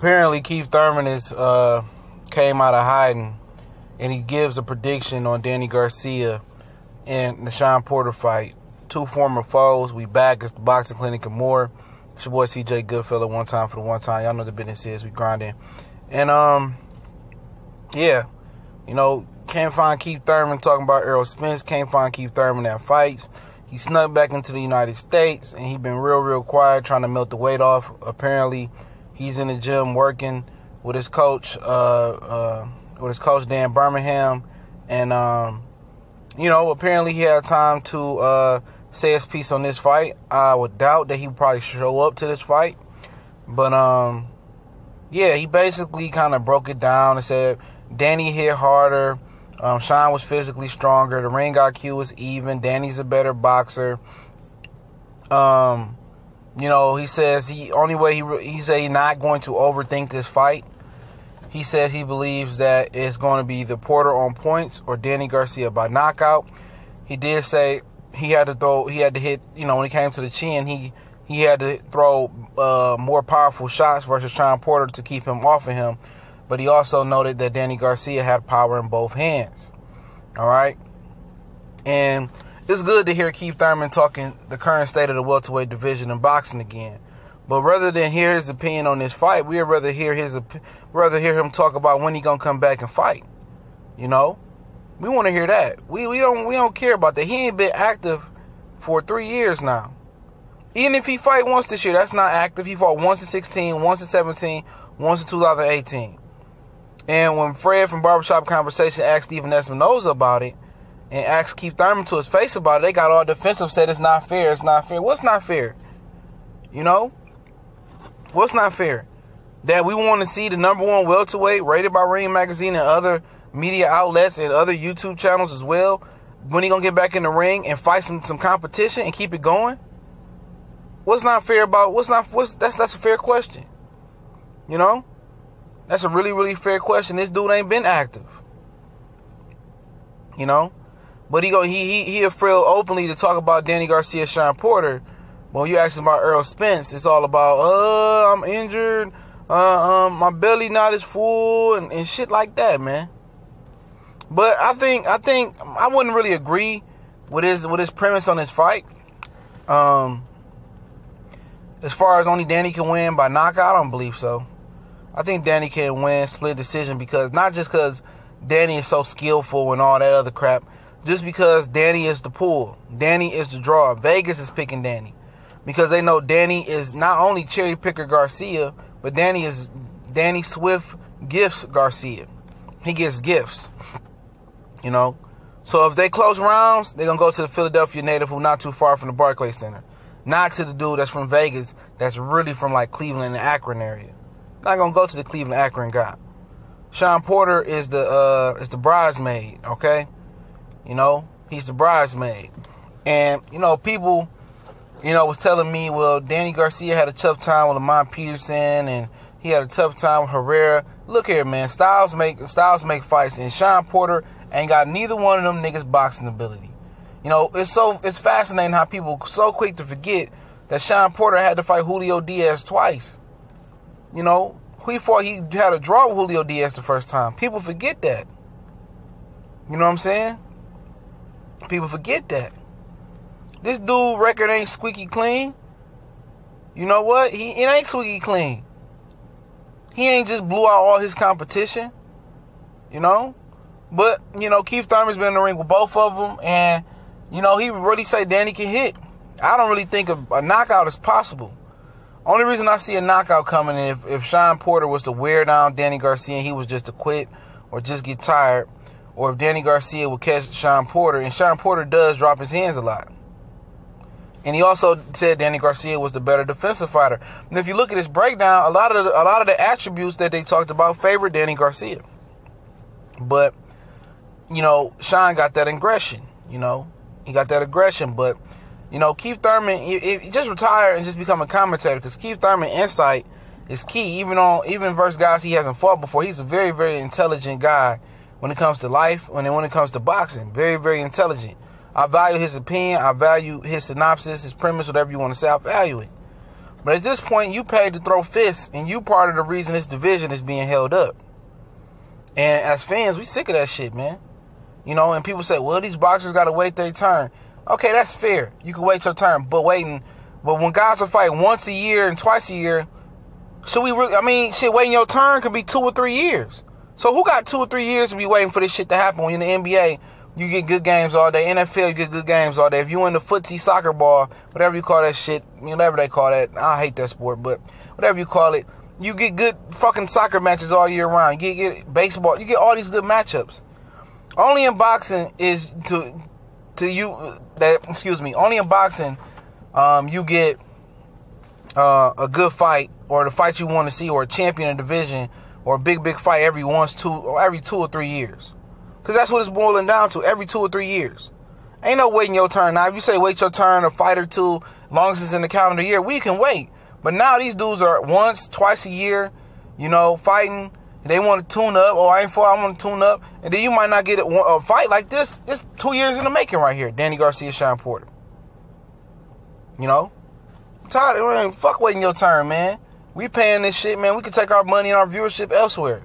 apparently Keith Thurman came out of hiding, and he gives a prediction on Danny Garcia and the Shawn Porter fight. Two former foes. We back. It's the Boxing Clinic and more. It's your boy CJ Goodfellow. One time for the one time. Y'all know the business is. We grinding. And yeah, you know, can't find Keith Thurman talking about Errol Spence. Can't find Keith Thurman at fights. He snuck back into the United States, and he been real quiet, trying to melt the weight off. Apparently, he's in the gym working with his coach, Dan Birmingham, and you know, apparently he had time to say his piece on this fight. I would doubt that he would probably show up to this fight, but yeah, he basically kind of broke it down and said Danny hit harder. Shawn was physically stronger. The ring IQ was even. Danny's a better boxer. You know, he says he said he's not going to overthink this fight. He says he believes that it's going to be either Porter on points or Danny Garcia by knockout. He did say he had to hit, you know, when it came to the chin, he had to throw more powerful shots versus Shawn Porter to keep him off of him. But he also noted that Danny Garcia had power in both hands. All right? And it's good to hear Keith Thurman talking the current state of the welterweight division in boxing again. But rather than hear his opinion on this fight, we'd rather hear him talk about when he gonna come back and fight. You know? We want to hear that. We don't care about that. He ain't been active for 3 years now. Even if he fight once this year, that's not active. He fought once in 16, once in 17, once in 2018. And when Fred from Barbershop Conversation asked Stephen Espinoza about it and asked Keith Thurman to his face about it, they got all defensive, said it's not fair, it's not fair. What's not fair? You know? What's not fair? That we want to see the #1 welterweight rated by Ring Magazine and other media outlets and other YouTube channels as well. When he gonna get back in the ring and fight some competition and keep it going? What's not fair about that's a fair question. You know? That's a really fair question. This dude ain't been active. You know? But he afraid openly to talk about Danny Garcia, Shawn Porter. When you ask him about Errol Spence, it's all about I'm injured, my belly not as full and shit like that, man. But I think I wouldn't really agree with his premise on this fight. As far as only Danny can win by knockout, I don't believe so. I think Danny can win split decision because not just because Danny is so skillful and all that other crap, just because Danny is the pull. Danny is the draw. Vegas is picking Danny because they know Danny is not only cherry picker Garcia, but Danny Swift gifts Garcia. He gets gifts. You know? So if they close rounds, they're going to go to the Philadelphia native who's not too far from the Barclays Center. Not to the dude that's from Vegas that's really from like Cleveland and Akron area. Not going to go to the Cleveland Akron guy. Shawn Porter is the bridesmaid, okay? You know, he's the bridesmaid. And, you know, people, you know, was telling me, well, Danny Garcia had a tough time with Lamont Peterson and he had a tough time with Herrera. Look here, man. Styles make fights, and Shawn Porter ain't got neither one of them niggas boxing ability. You know, it's fascinating how people so quick to forget that Shawn Porter had to fight Julio Diaz twice. You know, he had a draw with Julio Diaz the first time. People forget that. You know what I'm saying? People forget that. This dude record ain't squeaky clean. You know what? It ain't squeaky clean. He ain't just blew out all his competition. You know? But, you know, Keith Thurman's been in the ring with both of them. And, you know, he really say Danny can hit. I don't really think a knockout is possible. Only reason I see a knockout coming if Shawn Porter was to wear down Danny Garcia and he was just to quit or just get tired, or if Danny Garcia would catch Shawn Porter, and Shawn Porter does drop his hands a lot. And he also said Danny Garcia was the better defensive fighter. And if you look at his breakdown, a lot of the attributes that they talked about favored Danny Garcia. But, you know, Shawn got that aggression, you know. He got that aggression, but you know, Keith Thurman, he just retire and just become a commentator, because Keith Thurman insight is key. Even versus guys he hasn't fought before, he's a very, very intelligent guy when it comes to life, when it comes to boxing. Very, very intelligent. I value his opinion. I value his synopsis, his premise, whatever you want to say. I value it. But at this point, you paid to throw fists, and you part of the reason this division is being held up. And as fans, we sick of that shit, man. You know, and people say, well, these boxers got to wait their turn. Okay, that's fair. You can wait your turn. But when guys are fighting once a year and twice a year, should we really, I mean, shit, waiting your turn could be 2 or 3 years. So who got 2 or 3 years to be waiting for this shit to happen? When in the NBA, you get good games all day. NFL, you get good games all day. If you in the footsie soccer ball, whatever you call that shit, whatever they call that, I hate that sport, but whatever you call it, you get good fucking soccer matches all year round. You get baseball, you get all these good matchups. Only in boxing is only in boxing, you get a good fight, or the fight you want to see, or a champion in division, or a big fight every 2 or 3 years. Because that's what it's boiling down to, every 2 or 3 years. Ain't no waiting your turn. Now, if you say wait your turn, a fight or two, long as it's in the calendar year, we can wait. But now these dudes are once, twice a year, fighting. They want to tune up. Oh, I ain't fought, I want to tune up. And then you might not get a fight like this. It's 2 years in the making right here. Danny Garcia, Shawn Porter. I'm tired of, man, fuck waiting your turn, man. We paying this shit, man. We can take our money and our viewership elsewhere.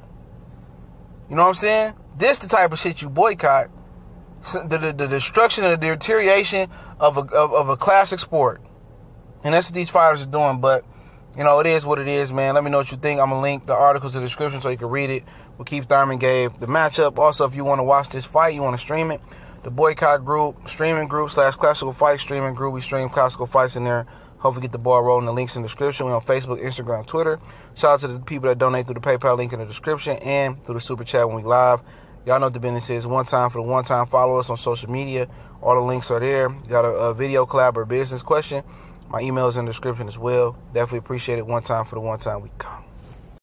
You know what I'm saying? This the type of shit you boycott. The destruction and the deterioration of a classic sport. And that's what these fighters are doing. But, it is what it is, man. Let me know what you think. I'm going to link the articles in the description so you can read it. What Keith Thurman gave the matchup. Also, if you want to watch this fight, you want to stream it, the Boycott Group, streaming group / classical fight streaming group. We stream classical fights in there. Hopefully get the ball rolling. The link's in the description. We're on Facebook, Instagram, Twitter. Shout out to the people that donate through the PayPal link in the description and through the Super Chat when we live. Y'all know what the business is. One time for the one time. Follow us on social media. All the links are there. You got a video collab or business question, my email is in the description as well. Definitely appreciate it. One time for the one time. We come.